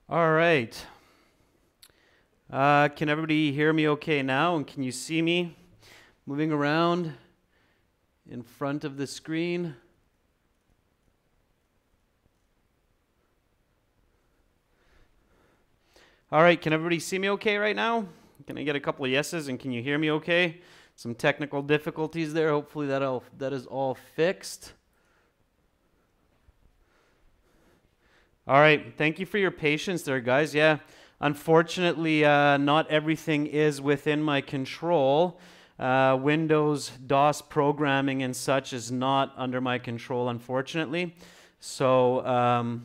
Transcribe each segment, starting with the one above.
All right. Can everybody hear me okay now? And can you see me moving around in front of the screen? All right, can everybody see me okay right now? Can I get a couple of yeses, and can you hear me okay? Some technical difficulties there. Hopefully that is all fixed. All right, thank you for your patience there, guys. Yeah, unfortunately, not everything is within my control. Windows, DOS programming and such is not under my control, unfortunately. So,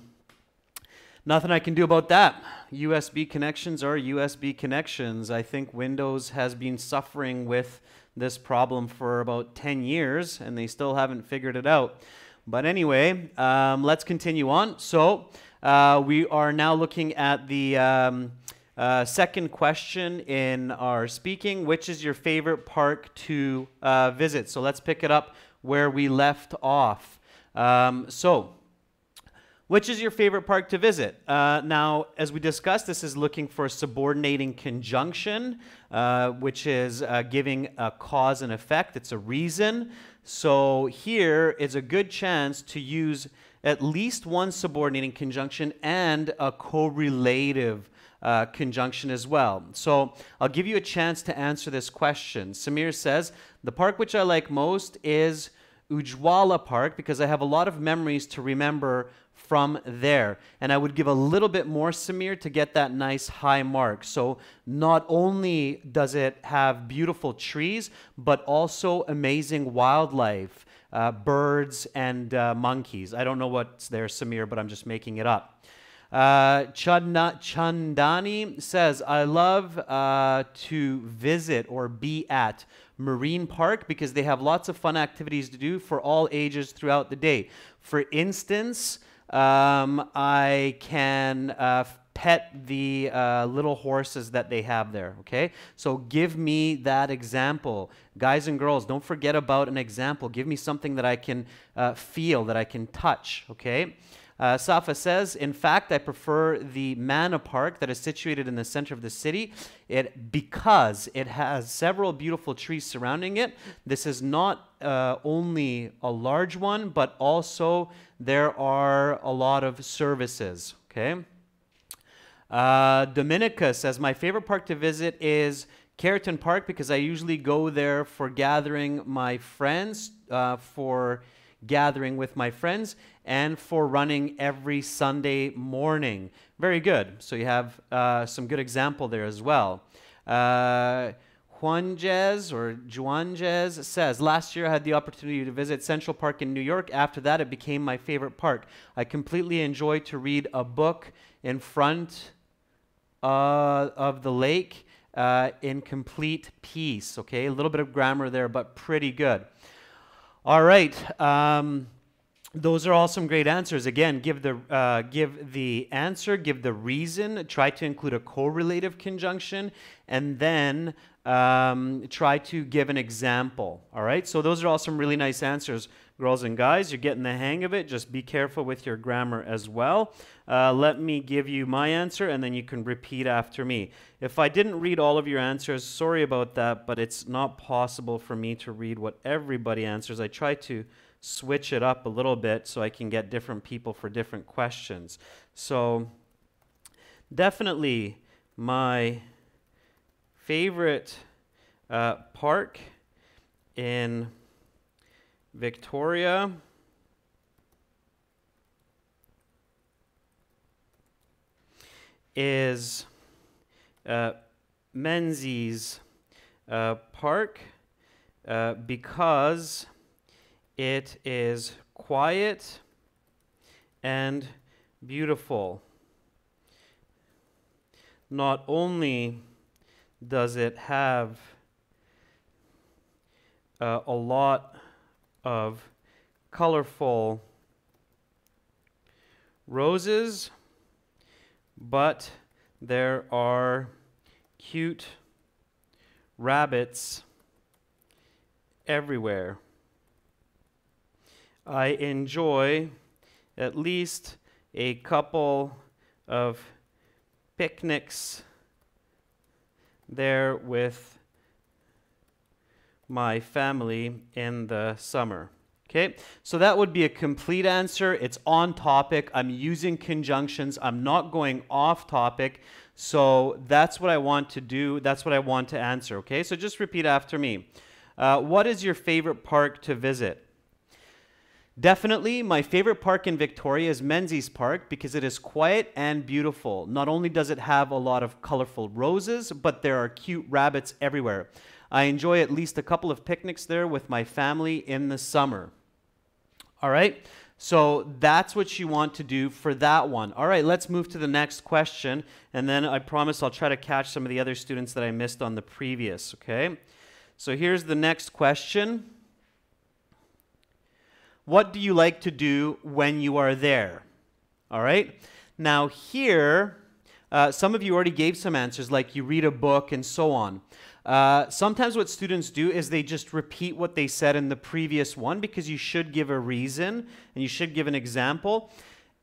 nothing I can do about that. USB connections are USB connections. I think Windows has been suffering with this problem for about 10 years, and they still haven't figured it out. But anyway, let's continue on. So, we are now looking at the second question in our speaking. Which is your favorite park to visit? So let's pick it up where we left off. Which is your favorite park to visit? Now, as we discussed, this is looking for a subordinating conjunction, which is giving a cause and effect. It's a reason. So here is a good chance to use at least one subordinating conjunction and a correlative conjunction as well. So I'll give you a chance to answer this question. Samir says, the park which I like most is Ujwala Park because I have a lot of memories to remember from there. And I would give a little bit more, Samir, to get that nice high mark. So not only does it have beautiful trees, but also amazing wildlife, birds and monkeys. I don't know what's there, Samir, but I'm just making it up. Chandani says, I love to visit or be at Marine Park because they have lots of fun activities to do for all ages throughout the day. For instance, I can pet the little horses that they have there, okay? So give me that example. Guys and girls, don't forget about an example. Give me something that I can feel, that I can touch, okay? Safa says, in fact, I prefer the Mana Park that is situated in the center of the city because it has several beautiful trees surrounding it. This is not only a large one, but also there are a lot of services, okay? Dominica says, my favorite park to visit is Carrollton Park because I usually go there for gathering my friends, with my friends, and for running every Sunday morning. Very good. So you have some good example there as well. Juanjez says, last year I had the opportunity to visit Central Park in New York. After that, it became my favorite park. I completely enjoy to read a book in front of the lake in complete peace. Okay, a little bit of grammar there, but pretty good. All right. Those are all some great answers. Again, give the answer, give the reason, try to include a correlative conjunction, and then try to give an example. All right, so those are all some really nice answers, girls and guys. You're getting the hang of it. Just be careful with your grammar as well. Let me give you my answer, and then you can repeat after me. If I didn't read all of your answers, sorry about that, but it's not possible for me to read what everybody answers. I try to switch it up a little bit so I can get different people for different questions. So definitely my favorite park in Victoria is Menzies Park because it is quiet and beautiful. Not only does it have a lot of colorful roses, but there are cute rabbits everywhere. I enjoy at least a couple of picnics there with my family in the summer. Okay, so that would be a complete answer. It's on topic. I'm using conjunctions. I'm not going off topic. So that's what I want to do. That's what I want to answer. Okay, so just repeat after me. What is your favorite park to visit? Definitely, my favorite park in Victoria is Menzies Park because it is quiet and beautiful. Not only does it have a lot of colorful roses, but there are cute rabbits everywhere. I enjoy at least a couple of picnics there with my family in the summer. All right, so that's what you want to do for that one. All right, let's move to the next question, and then I promise I'll try to catch some of the other students that I missed on the previous, okay? So here's the next question. What do you like to do when you are there? All right. Now here, some of you already gave some answers, like you read a book and so on. Sometimes what students do is they just repeat what they said in the previous one because you should give a reason and you should give an example.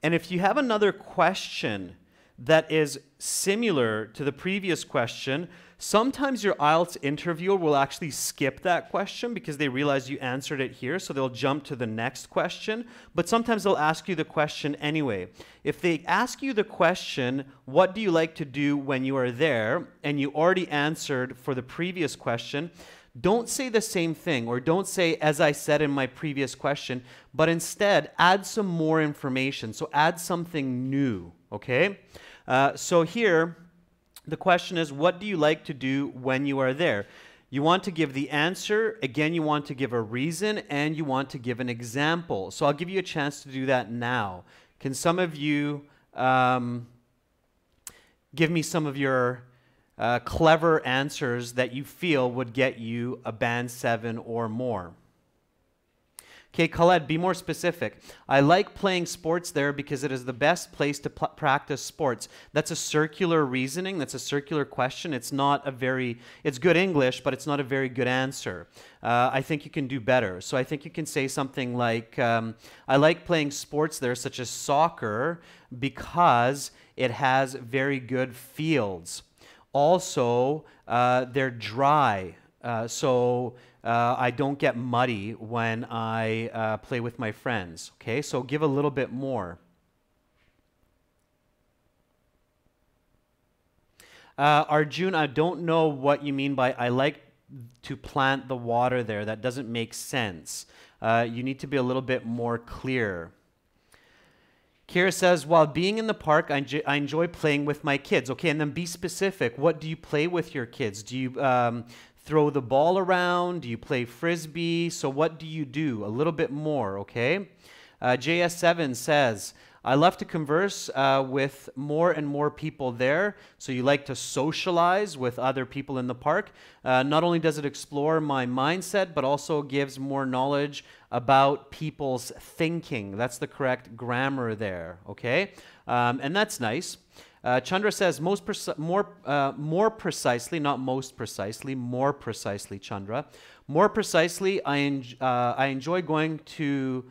And if you have another question that is similar to the previous question, sometimes your IELTS interviewer will actually skip that question because they realize you answered it here, so they'll jump to the next question. But sometimes they'll ask you the question anyway. If they ask you the question, what do you like to do when you are there, and you already answered for the previous question, don't say the same thing, or don't say, as I said in my previous question, but instead add some more information. So add something new, okay? So here, the question is, what do you like to do when you are there? You want to give the answer, again, you want to give a reason, and you want to give an example. So I'll give you a chance to do that now. Can some of you give me some of your clever answers that you feel would get you a band 7 or more? Okay, Khaled, be more specific. I like playing sports there because it is the best place to practice sports. That's a circular reasoning. That's a circular question. It's not a very, it's good English, but it's not a very good answer. I think you can do better. So I think you can say something like, I like playing sports there, such as soccer, because it has very good fields. Also, they're dry. I don't get muddy when I play with my friends. Okay, so give a little bit more. Arjun, I don't know what you mean by I like to plant the water there. That doesn't make sense. You need to be a little bit more clear. Kira says, while being in the park, I enjoy playing with my kids. Okay, and then be specific. What do you play with your kids? Do you throw the ball around? Do you play frisbee? So what do you do? A little bit more, okay? JS7 says, I love to converse with more and more people there. So you like to socialize with other people in the park. Not only does it explore my mindset, but also gives more knowledge about people's thinking. That's the correct grammar there, okay? And that's nice. Chandra says, more precisely, not most precisely, more precisely, Chandra. More precisely, I enjoy going to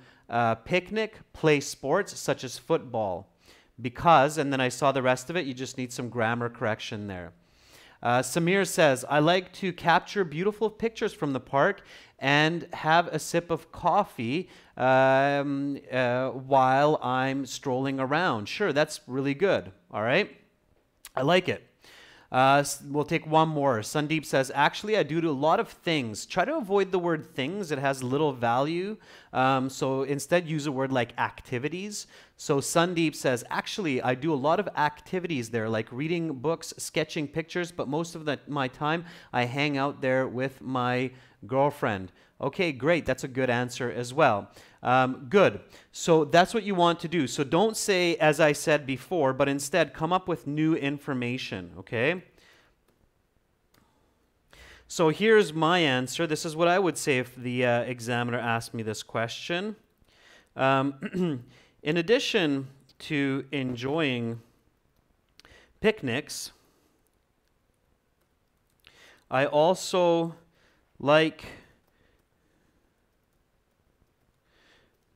picnic, play sports such as football. Because, and then I saw the rest of it, you just need some grammar correction there. Samir says, I like to capture beautiful pictures from the park and have a sip of coffee while I'm strolling around. Sure, that's really good. All right. I like it. We'll take one more. Sandeep says, actually, I do a lot of things. Try to avoid the word things. It has little value. So instead, use a word like activities. So Sandeep says, actually, I do a lot of activities there, like reading books, sketching pictures, but most of my time, I hang out there with my girlfriend. Okay, great. That's a good answer as well. Good. So that's what you want to do. So don't say, as I said before, but instead come up with new information, okay? So here's my answer. This is what I would say if the examiner asked me this question. In addition to enjoying picnics, I also like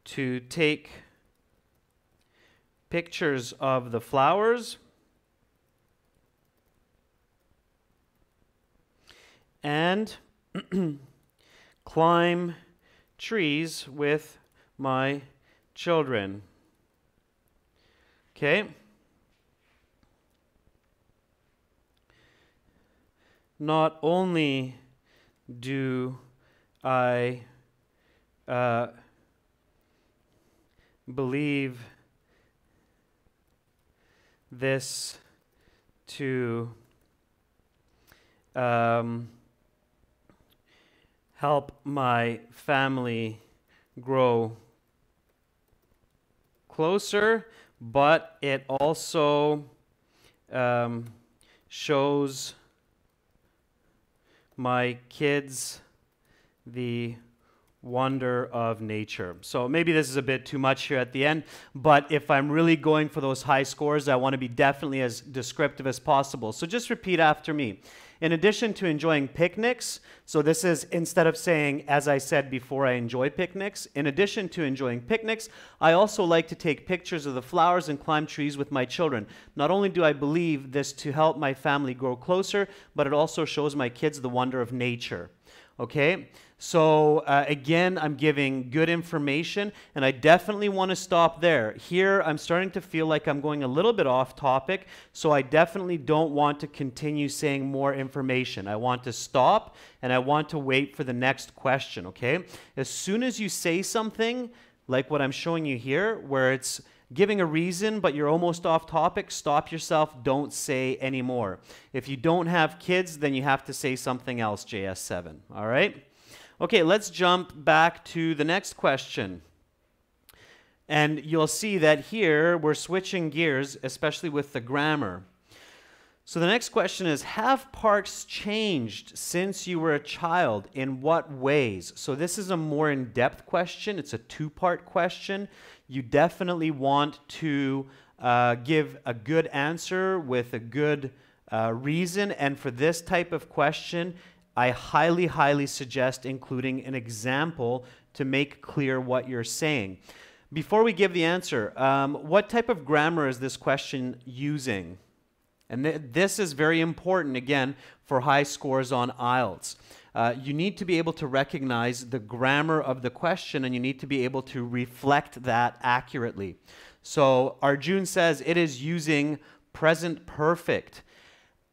to take pictures of the flowers and climb trees with my children. Okay? Not only do I believe this to help my family grow closer, but it also shows my kids the wonder of nature. So maybe this is a bit too much here at the end, but if I'm really going for those high scores, I want to be definitely as descriptive as possible. So just repeat after me. In addition to enjoying picnics, so this is instead of saying, as I said before, I enjoy picnics. In addition to enjoying picnics, I also like to take pictures of the flowers and climb trees with my children. Not only do I believe this to help my family grow closer, but it also shows my kids the wonder of nature. Okay? So again, I'm giving good information, and I definitely want to stop there. Here, I'm starting to feel like I'm going a little bit off topic, so I definitely don't want to continue saying more information. I want to stop, and I want to wait for the next question, okay? As soon as you say something, like what I'm showing you here, where it's giving a reason, but you're almost off topic, stop yourself, don't say anymore. If you don't have kids, then you have to say something else, JS7, all right? Okay, let's jump back to the next question. And you'll see that here we're switching gears, especially with the grammar. So the next question is, have parks changed since you were a child? In what ways? So this is a more in-depth question. It's a two-part question. You definitely want to give a good answer with a good reason. And for this type of question, I highly, highly suggest including an example to make clear what you're saying. Before we give the answer, what type of grammar is this question using? And this is very important, again, for high scores on IELTS. You need to be able to recognize the grammar of the question, and you need to be able to reflect that accurately. So Arjun says it is using present perfect.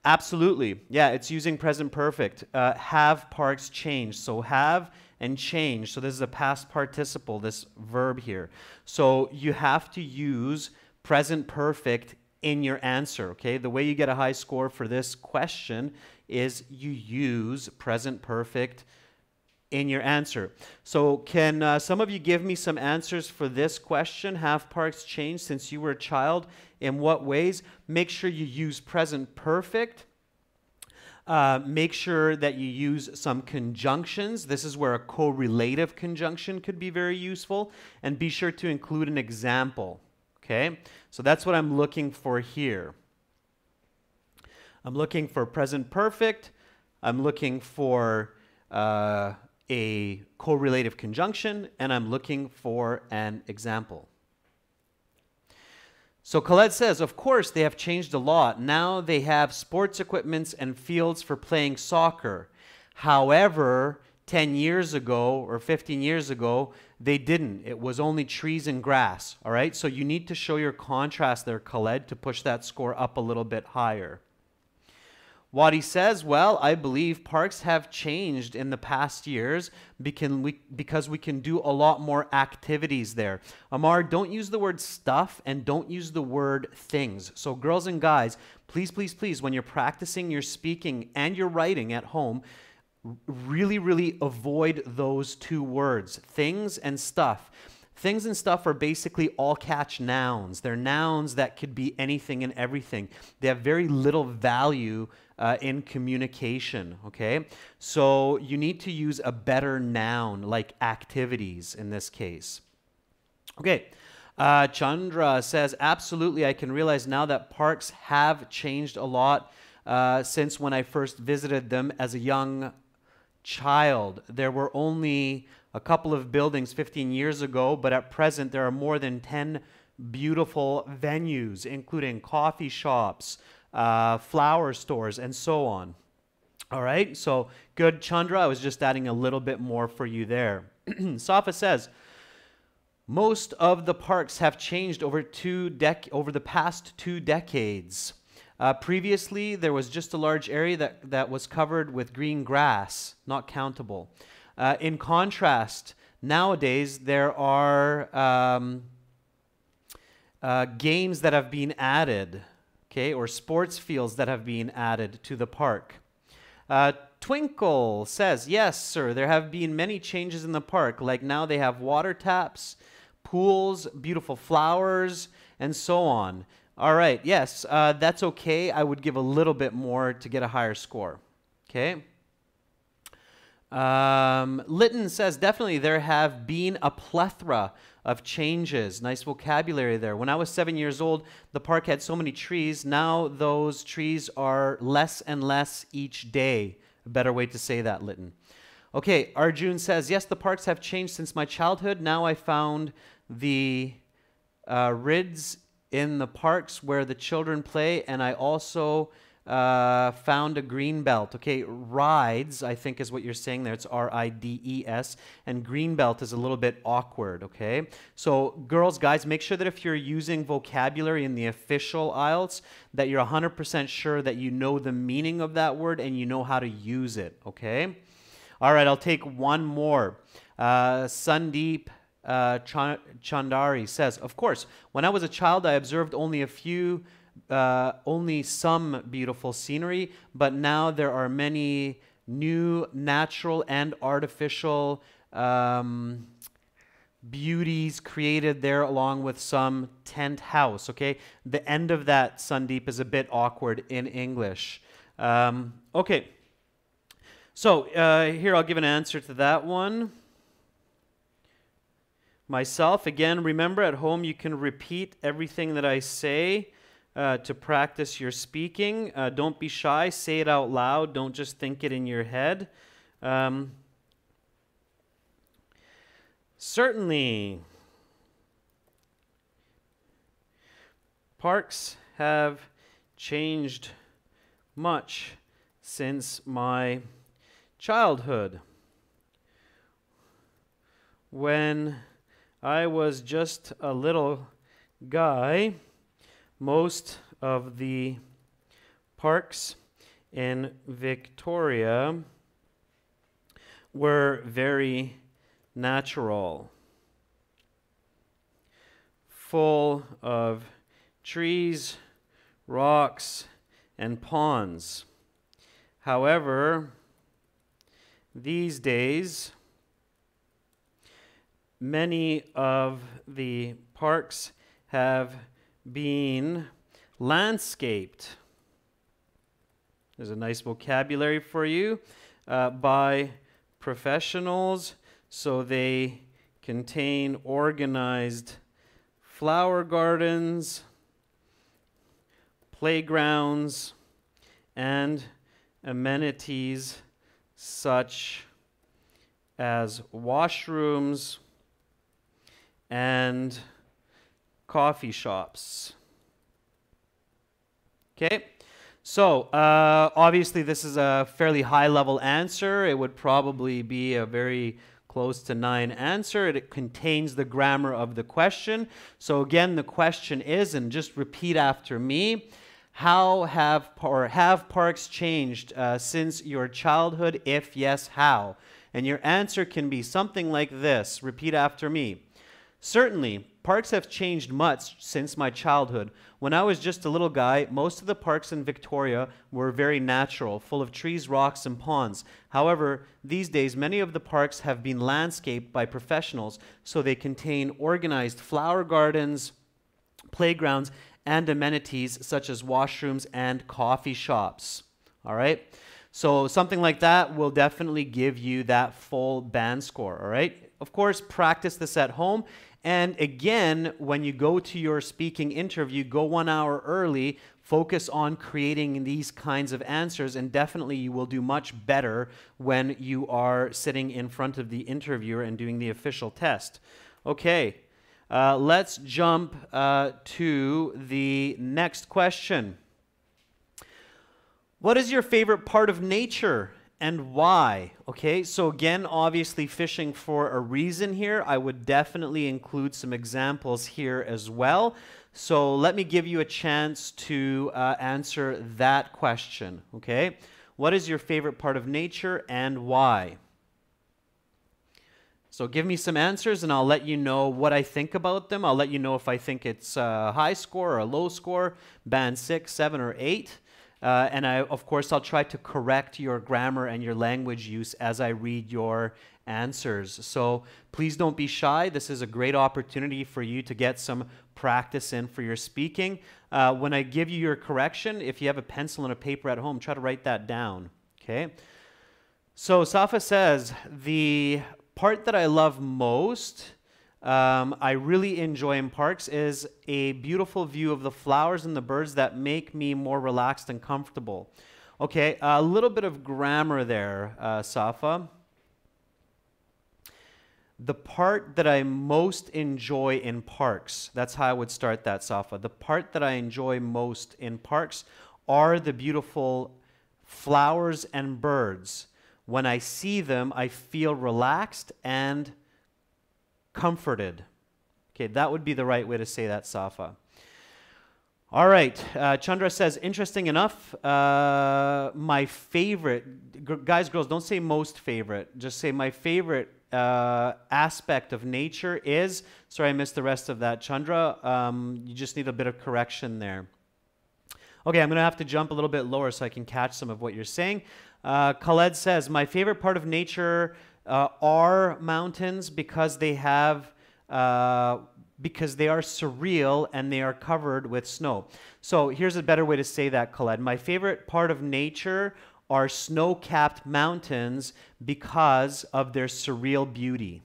Absolutely. Yeah, it's using present perfect. Have parks changed. So have and change. So this is a past participle, this verb here. So you have to use present perfect in your answer, okay? The way you get a high score for this question is you use present perfect in your answer. So can some of you give me some answers for this question? Have parks changed since you were a child? In what ways? Make sure you use present perfect. Make sure that you use some conjunctions. This is where a correlative conjunction could be very useful. And be sure to include an example. Okay? So that's what I'm looking for here. I'm looking for present perfect. I'm looking for a correlative conjunction. And I'm looking for an example. So Khaled says, of course, they have changed a lot. Now they have sports equipments and fields for playing soccer. However, 10 years ago or 15 years ago, they didn't. It was only trees and grass, all right? So you need to show your contrast there, Khaled, to push that score up a little bit higher. Wadi says, well, I believe parks have changed in the past years because we can do a lot more activities there. Amar, don't use the word stuff and don't use the word things. So girls and guys, please, please, please, when you're practicing your speaking and your writing at home, really, really avoid those two words, things and stuff. Things and stuff are basically all-catch nouns. They're nouns that could be anything and everything. They have very little value in communication, okay? So you need to use a better noun, like activities in this case. Okay, Chandra says, absolutely, I can realize now that parks have changed a lot since when I first visited them as a young child. There were only a couple of buildings 15 years ago, but at present there are more than 10 beautiful venues, including coffee shops, flower stores, and so on. All right, so good, Chandra. I was just adding a little bit more for you there. Safa says, most of the parks have changed over the past 2 decades. Previously, there was just a large area that was covered with green grass, not countable. In contrast, nowadays, there are games that have been added, okay, or sports fields that have been added to the park. Twinkle says, yes, sir, there have been many changes in the park. Like now they have water taps, pools, beautiful flowers, and so on. All right, yes, that's okay. I would give a little bit more to get a higher score. Okay. Lytton says, definitely there have been a plethora of changes. Nice vocabulary there. When I was 7 years old, the park had so many trees. Now those trees are less and less each day. A better way to say that, Lytton. Okay, Arjun says, yes, the parks have changed since my childhood. Now I found the rids in the parks where the children play, and I also found a green belt. Okay, rides, I think is what you're saying there. It's R-I-D-E-S, and green belt is a little bit awkward, okay? So girls, guys, make sure that if you're using vocabulary in the official IELTS, that you're 100% sure that you know the meaning of that word and you know how to use it, okay? All right, I'll take one more. Sandeep Chandari says, of course, when I was a child, I observed only some beautiful scenery, but now there are many new natural and artificial beauties created there, along with some tent house, okay? The end of that, Sandeep, is a bit awkward in English. Okay, so here I'll give an answer to that one. Myself, again, remember at home you can repeat everything that I say to practice your speaking. Don't be shy. Say it out loud. Don't just think it in your head. Certainly, parks have changed much since my childhood. When I was just a little guy, most of the parks in Victoria were very natural, full of trees, rocks, and ponds. However, these days, many of the parks have been landscaped. There's a nice vocabulary for you, by professionals, so they contain organized flower gardens, playgrounds, and amenities such as washrooms and coffee shops. Okay, so obviously this is a fairly high-level answer. It would probably be a very close to 9 answer. It contains the grammar of the question. So again, the question is, and just repeat after me, how have parks changed since your childhood? If yes, how? And your answer can be something like this. Repeat after me. Certainly, parks have changed much since my childhood. When I was just a little guy, most of the parks in Victoria were very natural, full of trees, rocks, and ponds. However, these days, many of the parks have been landscaped by professionals, so they contain organized flower gardens, playgrounds, and amenities such as washrooms and coffee shops. All right? So something like that will definitely give you that full band score, all right? Of course, practice this at home. And again, when you go to your speaking interview, go 1 hour early, focus on creating these kinds of answers, and definitely you will do much better when you are sitting in front of the interviewer and doing the official test. Okay, let's jump to the next question. What is your favorite part of nature and why? Okay, so again, obviously fishing for a reason here. I would definitely include some examples here as well. So let me give you a chance to answer that question, okay? What is your favorite part of nature and why? So give me some answers and I'll let you know what I think about them. I'll let you know if I think it's a high score or a low score, band 6, 7, or 8. And of course, I'll try to correct your grammar and your language use as I read your answers. So please don't be shy. This is a great opportunity for you to get some practice in for your speaking. When I give you your correction, if you have a pencil and a paper at home, try to write that down. Okay? So Safa says, the part that I love most, I really enjoy in parks, is a beautiful view of the flowers and the birds that make me more relaxed and comfortable. Okay, a little bit of grammar there, Safa. The part that I most enjoy in parks, that's how I would start that, Safa. The part that I enjoy most in parks are the beautiful flowers and birds. When I see them, I feel relaxed and comforted. Okay, that would be the right way to say that, Safa. All right, Chandra says, interesting enough, my favorite, guys, girls, don't say most favorite, just say my favorite aspect of nature is, sorry I missed the rest of that, Chandra, you just need a bit of correction there. Okay, I'm going to have to jump a little bit lower so I can catch some of what you're saying. Khaled says, my favorite part of nature are mountains because they have, because they are surreal and they are covered with snow. So here's a better way to say that, Khaled. My favorite part of nature are snow-capped mountains because of their surreal beauty.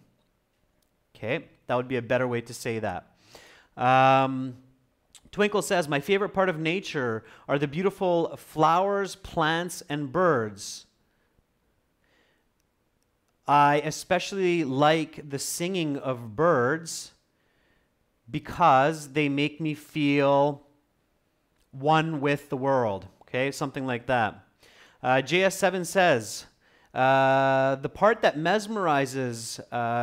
Okay, that would be a better way to say that. Twinkle says, my favorite part of nature are the beautiful flowers, plants, and birds. I especially like the singing of birds because they make me feel one with the world. Okay, something like that. JS7 says, the part that mesmerizes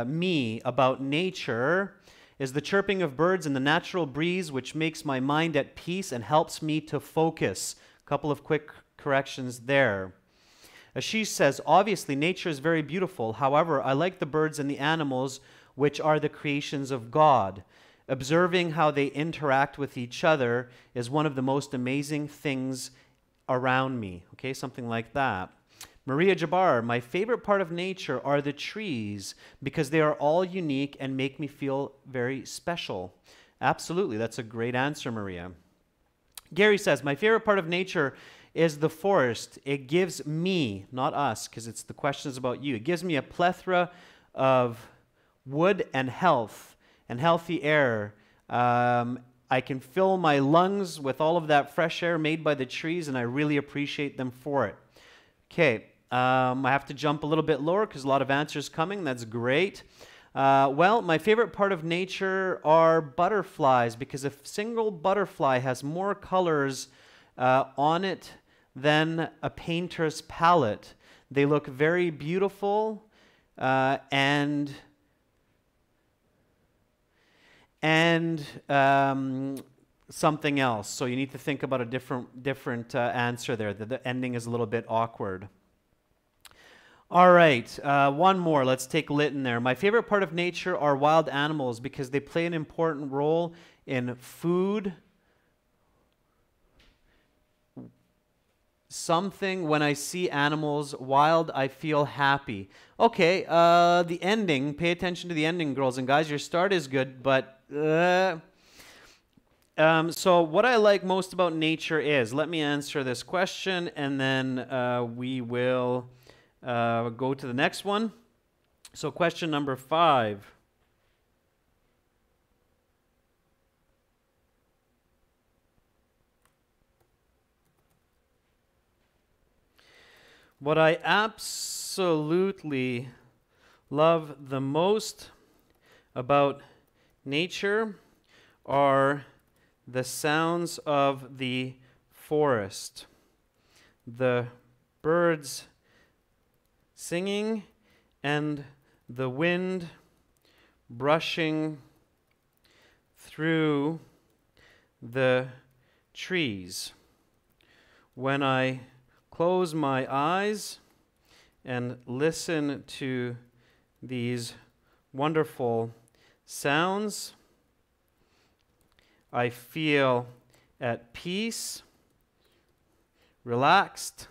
me about nature is the chirping of birds and the natural breeze, which makes my mind at peace and helps me to focus. A couple of quick corrections there. Ashish says, obviously, nature is very beautiful. However, I like the birds and the animals, which are the creations of God. Observing how they interact with each other is one of the most amazing things around me. Okay, something like that. Maria Jabbar, my favorite part of nature are the trees because they are all unique and make me feel very special. Absolutely, that's a great answer, Maria. Gary says, my favorite part of nature is the forest. It gives me, not us, because it's the question is about you, it gives me a plethora of wood and health and healthy air. I can fill my lungs with all of that fresh air made by the trees, and I really appreciate them for it. Okay, I have to jump a little bit lower because a lot of answers coming. That's great. Well, my favorite part of nature are butterflies because a single butterfly has more colors on it than a painter's palette. They look very beautiful and something else. So you need to think about a different answer there. The ending is a little bit awkward. All right, one more. Let's take Lytton there. My favorite part of nature are wild animals because they play an important role in food. Something, when I see animals wild, I feel happy. Okay, the ending. Pay attention to the ending, girls and guys. Your start is good, but... so what I like most about nature is, let me answer this question, and then we will... go to the next one. So question number 5. What I absolutely love the most about nature are the sounds of the forest. the birds singing and the wind brushing through the trees. When I close my eyes and listen to these wonderful sounds, I feel at peace, relaxed,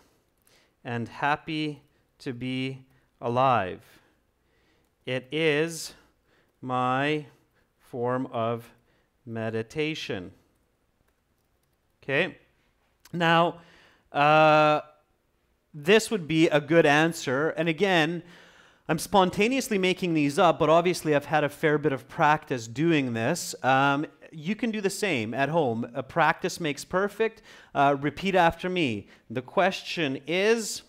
and happy to be alive. It is my form of meditation. Okay? Now, this would be a good answer. And again, I'm spontaneously making these up, but obviously I've had a fair bit of practice doing this. You can do the same at home. Practice makes perfect. Repeat after me. The question is,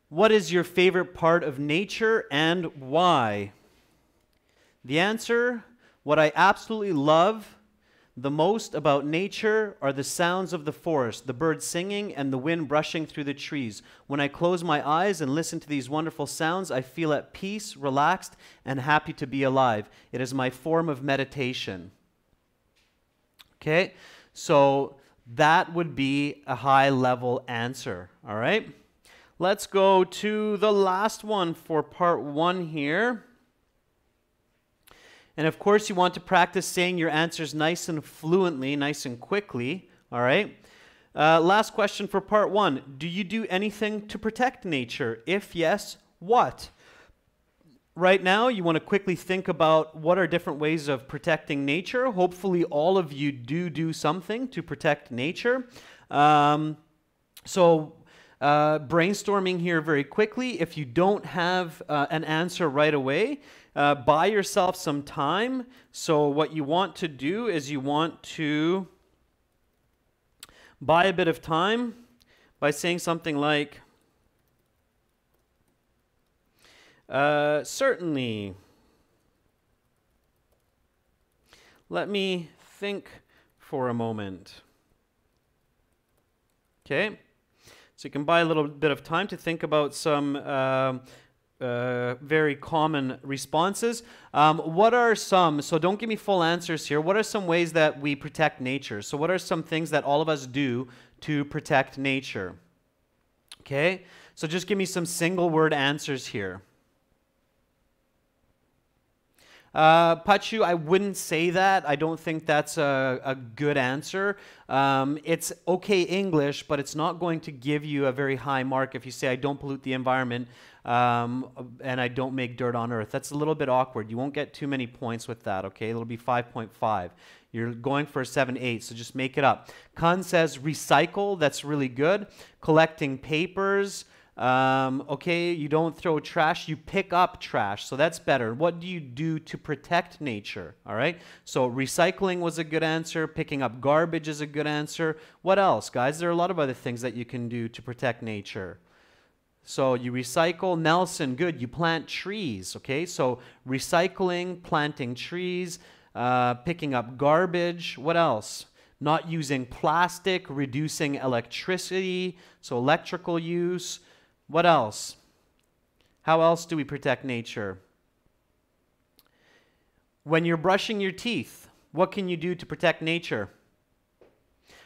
what is your favorite part of nature and why? The answer, what I absolutely love the most about nature are the sounds of the forest, the birds singing and the wind brushing through the trees. When I close my eyes and listen to these wonderful sounds, I feel at peace, relaxed, and happy to be alive. It is my form of meditation. Okay, so that would be a high-level answer, all right? Let's go to the last one for part 1 here. And of course, you want to practice saying your answers nice and fluently, nice and quickly, all right? Last question for part 1. Do you do anything to protect nature? If yes, what? Right now, you want to quickly think about what are different ways of protecting nature. Hopefully, all of you do something to protect nature. Brainstorming here very quickly. If you don't have an answer right away, buy yourself some time. So what you want to do is you want to buy a bit of time by saying something like, certainly. Let me think for a moment. Okay? So you can buy a little bit of time to think about some very common responses. What are some, so don't give me full answers here, what are some ways that we protect nature? So what are some things that all of us do to protect nature? Okay, so just give me some single word answers here. Pachu, I wouldn't say that. I don't think that's a good answer. It's okay English, but it's not going to give you a very high mark if you say I don't pollute the environment and I don't make dirt on earth. That's a little bit awkward. You won't get too many points with that, okay? It'll be 5.5. You're going for a 7.8, so just make it up. Khan says recycle. That's really good. Collecting papers. Okay, you don't throw trash, you pick up trash, so that's better. What do you do to protect nature? All right, so recycling was a good answer, picking up garbage is a good answer. What else, guys? There are a lot of other things that you can do to protect nature. So you recycle. Nelson, good, you plant trees. Okay, so recycling, planting trees, picking up garbage. What else? Not using plastic, reducing electricity, so electrical use. What else? How else do we protect nature? When you're brushing your teeth, what can you do to protect nature?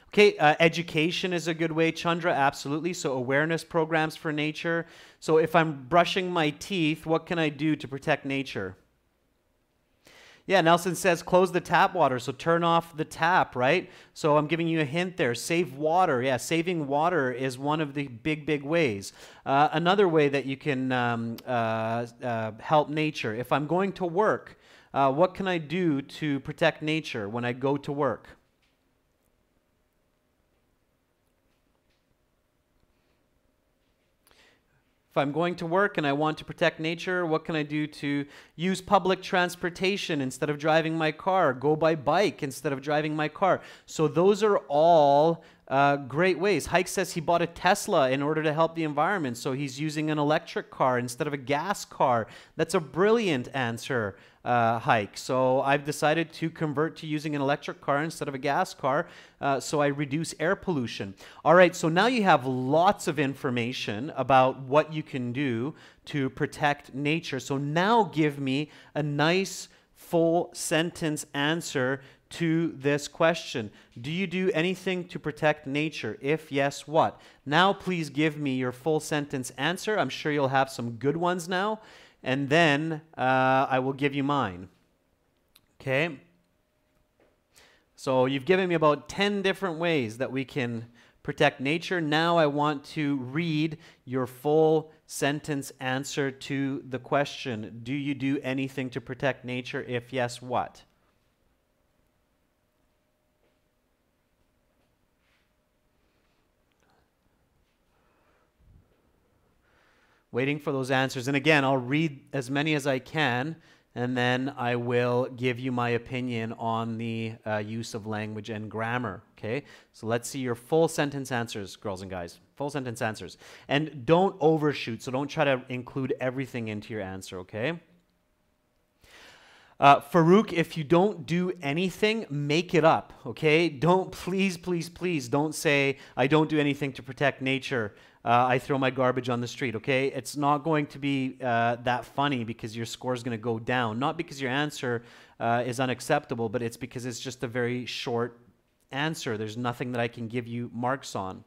Okay, education is a good way, Chandra, absolutely. So awareness programs for nature. So if I'm brushing my teeth, what can I do to protect nature? Yeah, Nelson says close the tap water, so turn off the tap, right? So I'm giving you a hint there. Save water. Yeah, saving water is one of the big ways. Another way that you can help nature. If I'm going to work, what can I do to protect nature when I go to work? If I'm going to work and I want to protect nature, what can I do to use public transportation instead of driving my car? Go by bike instead of driving my car. So those are all great ways. Hike says he bought a Tesla in order to help the environment, so he's using an electric car instead of a gas car. That's a brilliant answer, Hike. So I've decided to convert to using an electric car instead of a gas car, so I reduce air pollution. All right, so now you have lots of information about what you can do to protect nature. So now give me a nice full sentence answer to this question. Do you do anything to protect nature? If yes, what? Now please give me your full sentence answer. I'm sure you'll have some good ones now, and then I will give you mine. Okay? So you've given me about 10 different ways that we can protect nature. Now I want to read your full sentence answer to the question. Do you do anything to protect nature? If yes, what? Waiting for those answers. And again, I'll read as many as I can, and then I will give you my opinion on the use of language and grammar. Okay? So let's see your full sentence answers, girls and guys. Full sentence answers. And don't overshoot, so don't try to include everything into your answer, okay? Farouk, if you don't do anything, make it up, okay? Don't, please, please, please, don't say, I don't do anything to protect nature. I throw my garbage on the street, okay? It's not going to be that funny because your score is going to go down. Not because your answer is unacceptable, but it's because it's just a very short answer. There's nothing that I can give you marks on.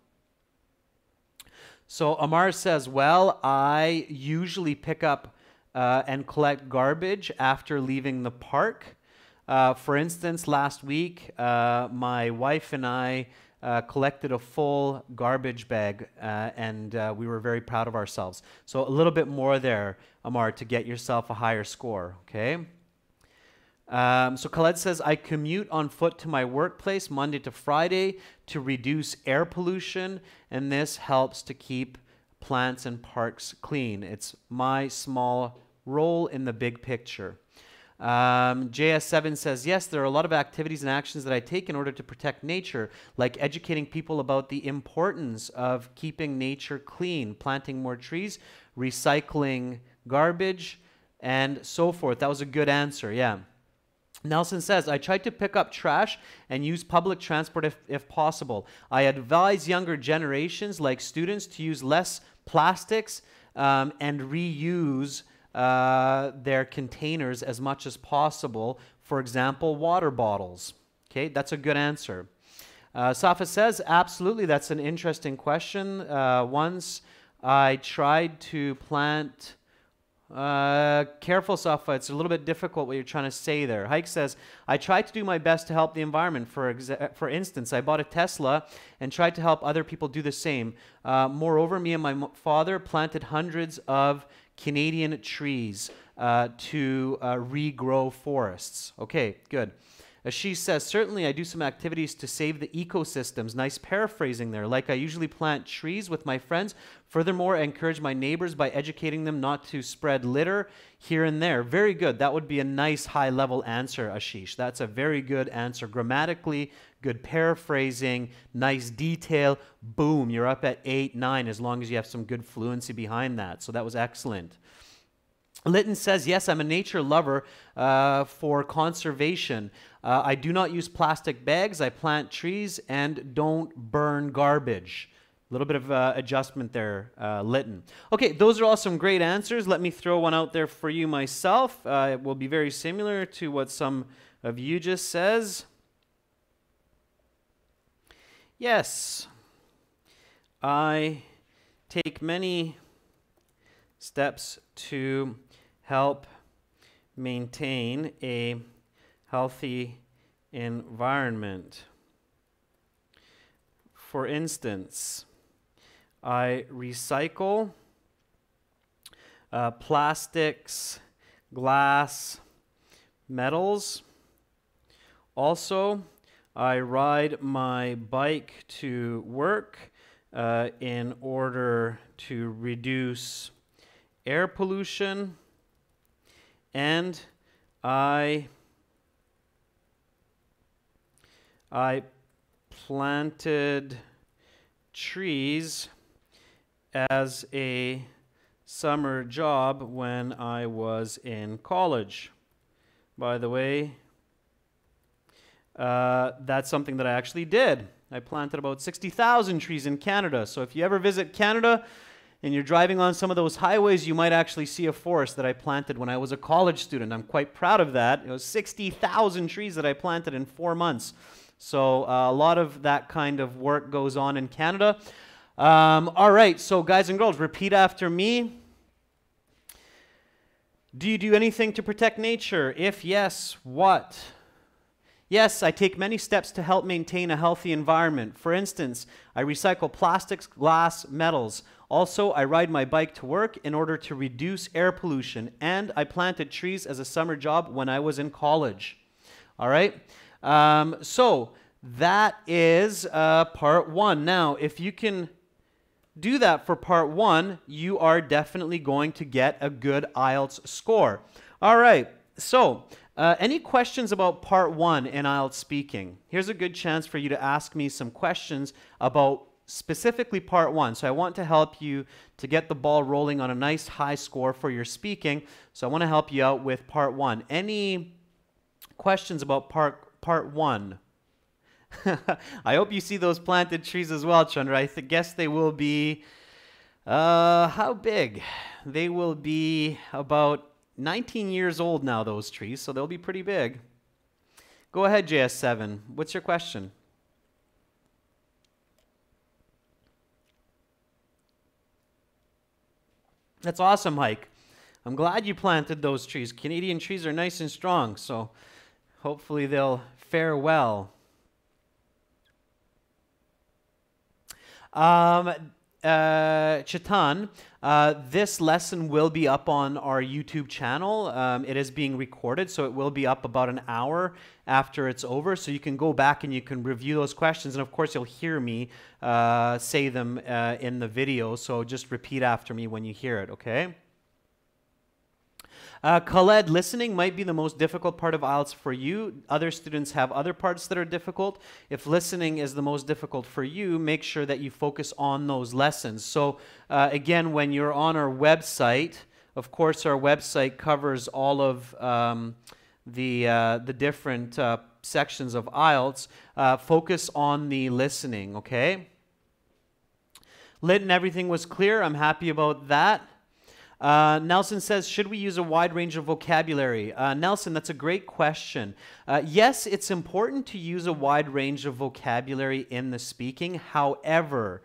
So Amar says, well, I usually pick up and collect garbage after leaving the park. For instance, last week, my wife and I collected a full garbage bag, and we were very proud of ourselves. So a little bit more there, Amar, to get yourself a higher score, okay? So Khaled says, I commute on foot to my workplace Monday to Friday to reduce air pollution, and this helps to keep plants and parks clean. It's my small role in the big picture. JS7 says, yes, there are a lot of activities and actions that I take in order to protect nature, like educating people about the importance of keeping nature clean, planting more trees, recycling garbage, and so forth. That was a good answer, yeah. Nelson says, I try to pick up trash and use public transport if possible. I advise younger generations, like students, to use less plastics and reuse their containers as much as possible. For example, water bottles. Okay, that's a good answer. Safa says, absolutely, that's an interesting question. Once I tried to plant... careful, Safa, it's a little bit difficult what you're trying to say there. Hike says, I tried to do my best to help the environment. For instance, I bought a Tesla and tried to help other people do the same. Moreover, me and my father planted hundreds of Canadian trees to regrow forests. Okay, good. Ashish says, certainly I do some activities to save the ecosystems. Nice paraphrasing there. Like I usually plant trees with my friends. Furthermore, I encourage my neighbors by educating them not to spread litter here and there. Very good. That would be a nice high-level answer, Ashish. That's a very good answer. Grammatically, good paraphrasing, nice detail. Boom, you're up at 8, 9, as long as you have some good fluency behind that. So that was excellent. Lytton says, yes, I'm a nature lover for conservation. I do not use plastic bags. I plant trees and don't burn garbage. A little bit of adjustment there, Lytton. Okay, those are all some great answers. Let me throw one out there for you myself. It will be very similar to what some of you just says. Yes, I take many steps to help maintain a healthy environment. For instance, I recycle plastics, glass, metals. Also, I ride my bike to work in order to reduce air pollution, and I planted trees as a summer job when I was in college. By the way, that's something that I actually did. I planted about 60,000 trees in Canada. So if you ever visit Canada and you're driving on some of those highways, you might actually see a forest that I planted when I was a college student. I'm quite proud of that. It was 60,000 trees that I planted in 4 months. So a lot of that kind of work goes on in Canada. All right, so guys and girls, repeat after me. Do you do anything to protect nature? If yes, what? Yes, I take many steps to help maintain a healthy environment. For instance, I recycle plastics, glass, metals. Also, I ride my bike to work in order to reduce air pollution. And I planted trees as a summer job when I was in college. All right? So that is part one. Now, if you can do that for part one, you are definitely going to get a good IELTS score. All right, so any questions about part one in IELTS speaking? Here's a good chance for you to ask me some questions about specifically part one. So I want to help you to get the ball rolling on a nice high score for your speaking. So I want to help you out with part one. Any questions about part one? I hope you see those planted trees as well, Chandra. I guess they will be, how big? They will be about 19 years old now, those trees, so they'll be pretty big. Go ahead, JS7. What's your question? That's awesome, Hike. I'm glad you planted those trees. Canadian trees are nice and strong, so hopefully they'll fare well. Chetan, this lesson will be up on our YouTube channel. It is being recorded, so it will be up about an hour after it's over. So you can go back and you can review those questions. And of course, you'll hear me say them in the video. So just repeat after me when you hear it, okay? Khaled, listening might be the most difficult part of IELTS for you. Other students have other parts that are difficult. If listening is the most difficult for you, make sure that you focus on those lessons. So again, when you're on our website, of course our website covers all of the different sections of IELTS. Focus on the listening, okay? Lit and everything was clear. I'm happy about that. Nelson says, should we use a wide range of vocabulary? Nelson, that's a great question. Yes, it's important to use a wide range of vocabulary in the speaking. However,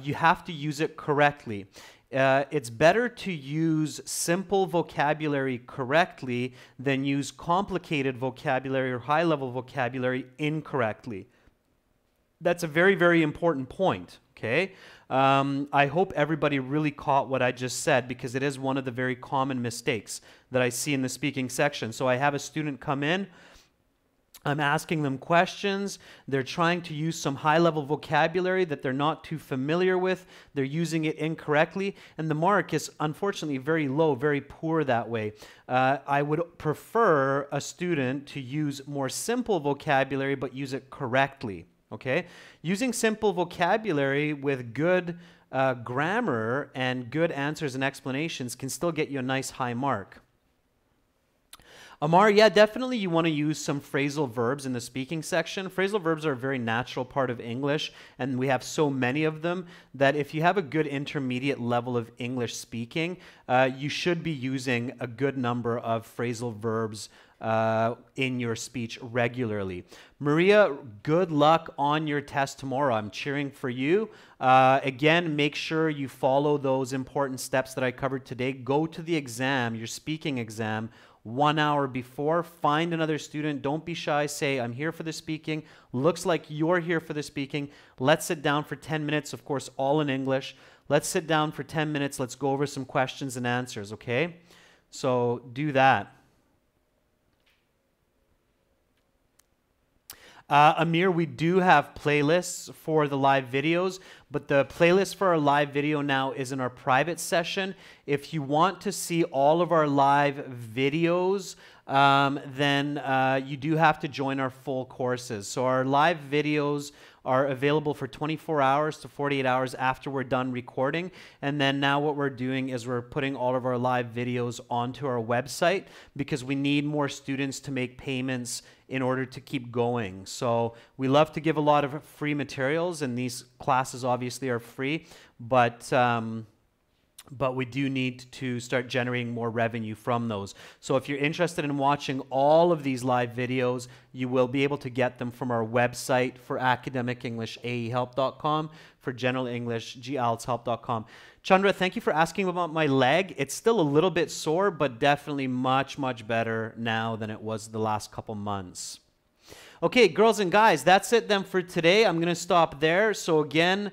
you have to use it correctly. It's better to use simple vocabulary correctly than use complicated vocabulary or high-level vocabulary incorrectly. That's a very, very important point, okay? I hope everybody really caught what I just said, because it is one of the very common mistakes that I see in the speaking section. So I have a student come in, I'm asking them questions, they're trying to use some high-level vocabulary that they're not too familiar with, they're using it incorrectly, and the mark is unfortunately very low, very poor that way. I would prefer a student to use more simple vocabulary but use it correctly. Okay? Using simple vocabulary with good grammar and good answers and explanations can still get you a nice high mark. Amar, yeah, definitely you want to use some phrasal verbs in the speaking section. Phrasal verbs are a very natural part of English, and we have so many of them that if you have a good intermediate level of English speaking, you should be using a good number of phrasal verbs in your speech regularly. Maria, good luck on your test tomorrow. I'm cheering for you. Again, make sure you follow those important steps that I covered today. Go to the exam, your speaking exam, 1 hour before. Find another student. Don't be shy. Say, I'm here for the speaking. Looks like you're here for the speaking. Let's sit down for 10 minutes, of course, all in English. Let's sit down for 10 minutes. Let's go over some questions and answers, okay? So do that. Amir, we do have playlists for the live videos, but the playlist for our live video now is in our private session. If you want to see all of our live videos, then you do have to join our full courses. So our live videos are available for 24 hours to 48 hours after we're done recording. And then now what we're doing is we're putting all of our live videos onto our website because we need more students to make payments in order to keep going. So we love to give a lot of free materials, and these classes obviously are free, but we do need to start generating more revenue from those. So if you're interested in watching all of these live videos, you will be able to get them from our website for academic English, aehelp.com, for general English, gieltshelp.com. Chandra, thank you for asking about my leg. It's still a little bit sore, but definitely much, much better now than it was the last couple months. Okay, girls and guys, that's it then for today. I'm going to stop there. So again,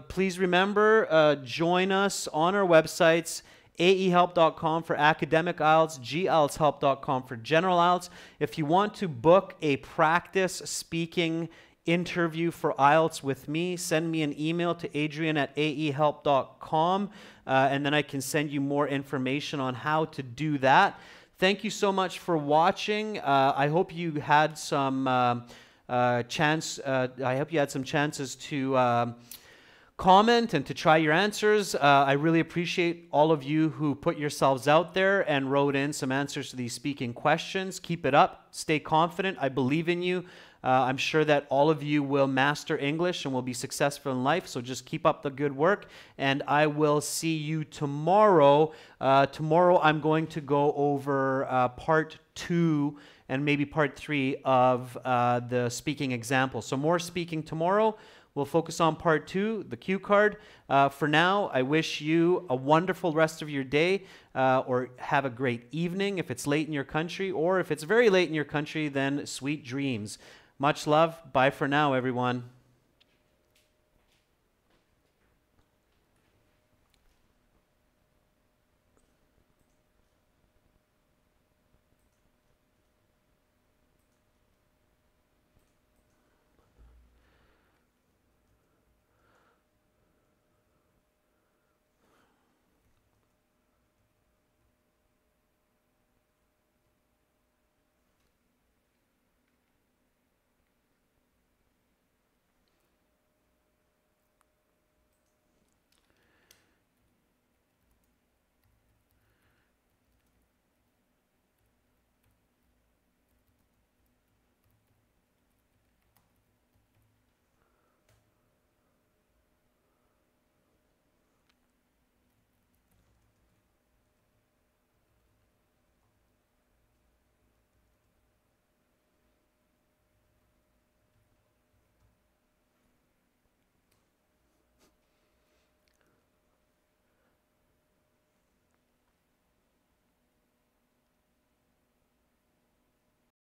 please remember, join us on our websites, aehelp.com for academic IELTS, gieltshelp.com for general IELTS. If you want to book a practice speaking interview for IELTS with me, send me an email to adrian@aehelp.com, and then I can send you more information on how to do that. Thank you so much for watching. I hope you had some I hope you had some chances to comment and to try your answers. I really appreciate all of you who put yourselves out there and wrote in some answers to these speaking questions. Keep it up. Stay confident. I believe in you. I'm sure that all of you will master English and will be successful in life, so just keep up the good work, and I will see you tomorrow. Tomorrow I'm going to go over part 2 and maybe part 3 of the speaking example. So more speaking tomorrow. We'll focus on part 2, the cue card. For now, I wish you a wonderful rest of your day, or have a great evening if it's late in your country, or if it's very late in your country, then sweet dreams. Much love. Bye for now, everyone.